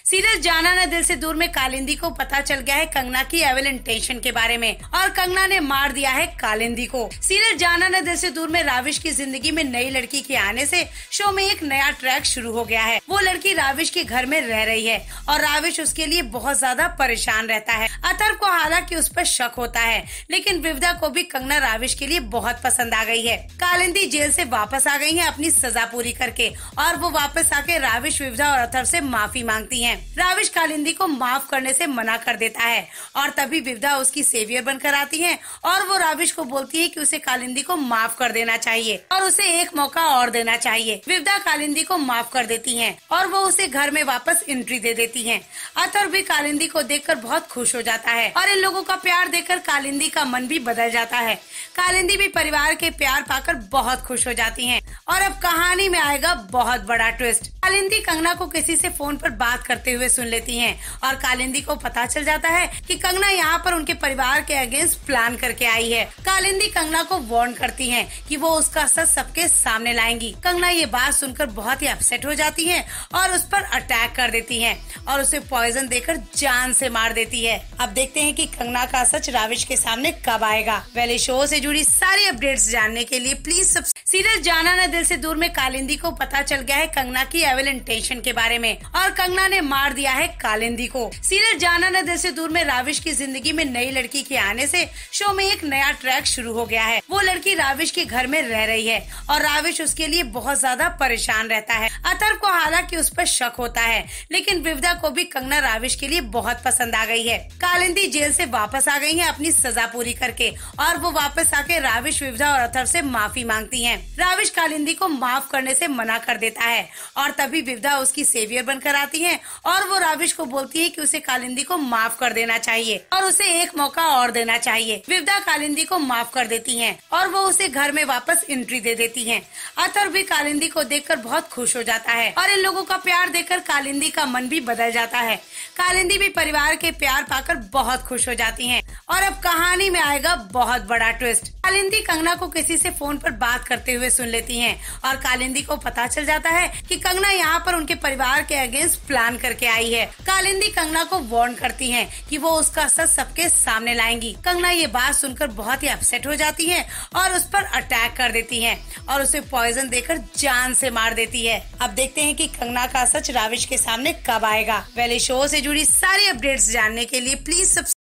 Serial जाना न दिल से दूर में कालिंदी को पता चल गया है कंगना की एविल इंटेंशन के बारे में और कंगना ने मार दिया है कालिंदी को। सीरियल जाना न दिल से दूर में राविश की जिंदगी में नई लड़की के आने से शो में एक नया ट्रैक शुरू हो गया है। वो लड़की राविश के घर में रह रही है और राविश उसके लिए बहुत ज्यादा परेशान रहता है। अथर्व को हालांकि उस पर शक होता है, लेकिन विविधा को भी कंगना राविश के लिए बहुत पसंद आ गई है। कालिंदी जेल से वापस आ गई है अपनी सजा पूरी करके और वो वापस आके राविश, विविधा और अथर्व से माफी मांगती है। राविश कालिंदी को माफ करने से मना कर देता है और तभी विविधा उसकी सेवियर बनकर आती है और वो राविश को बोलती है कि उसे कालिंदी को माफ कर देना चाहिए और उसे एक मौका और देना चाहिए। विविधा कालिंदी को माफ कर देती है और वो उसे घर में वापस एंट्री दे देती है। अथर्व भी कालिंदी को देखकर बहुत खुश हो जाता है और इन लोगों का प्यार देखकर कालिंदी का मन भी बदल जाता है। कालिंदी भी परिवार के प्यार पाकर बहुत खुश हो जाती है और अब कहानी में आएगा बहुत बड़ा ट्विस्ट। कालिंदी कंगना को किसी से फोन पर बात करते हुए सुन लेती हैं और कालिंदी को पता चल जाता है कि कंगना यहाँ पर उनके परिवार के अगेंस्ट प्लान करके आई है। कालिंदी कंगना को वार्न करती है कि वो उसका सच सबके सामने लाएंगी। कंगना ये बात सुनकर बहुत ही अपसेट हो जाती है और उस पर अटैक कर देती है और उसे पॉइजन देकर जान से मार देती है। अब देखते हैं कि कंगना का सच राविश के सामने कब आएगा। पहले शो से जुड़ी सारी अपडेट्स जानने के लिए प्लीज सीरियल जाना न दिल से दूर में कालिंदी को पता चल गया है कंगना की एविल इंटेंशन के बारे में और कंगना ने मार दिया है कालिंदी को। सीरियल जाना न दिल से दूर में राविश की जिंदगी में नई लड़की के आने से शो में एक नया ट्रैक शुरू हो गया है। वो लड़की राविश के घर में रह रही है और राविश उसके लिए बहुत ज्यादा परेशान रहता है। अथर्व को हालांकि उस पर शक होता है, लेकिन विविधा को भी कंगना राविश के लिए बहुत पसंद आ गई है। कालिंदी जेल से वापस आ गई है अपनी सजा पूरी करके और वो वापस आके राविश, विविधा और अथर्व से माफी मांगती है। राविश कालिंदी को माफ करने से मना कर देता है और तभी विविधा उसकी सेवियर बनकर आती है और वो राविश को बोलती है कि उसे कालिंदी को माफ कर देना चाहिए और उसे एक मौका और देना चाहिए। विविधा कालिंदी को माफ कर देती है और वो उसे घर में वापस एंट्री दे देती है। अथर्व भी कालिंदी को देखकर बहुत खुश हो जाता है और इन लोगों का प्यार देखकर कालिंदी का मन भी बदल जाता है। कालिंदी भी परिवार के प्यार पाकर बहुत खुश हो जाती है और अब कहानी में आएगा बहुत बड़ा ट्विस्ट। कालिंदी कंगना को किसी से फोन पर बात करते हुए सुन लेती हैं और कालिंदी को पता चल जाता है कि कंगना यहाँ पर उनके परिवार के अगेंस्ट प्लान करके आई है। कालिंदी कंगना को वार्न करती है कि वो उसका सच सबके सामने लाएंगी। कंगना ये बात सुनकर बहुत ही अपसेट हो जाती है और उस पर अटैक कर देती है और उसे पॉइजन देकर जान से मार देती है। अब देखते हैं कि कंगना का सच राविश के सामने कब आएगा। पहले शो से जुड़ी सारी अपडेट्स जानने के लिए प्लीज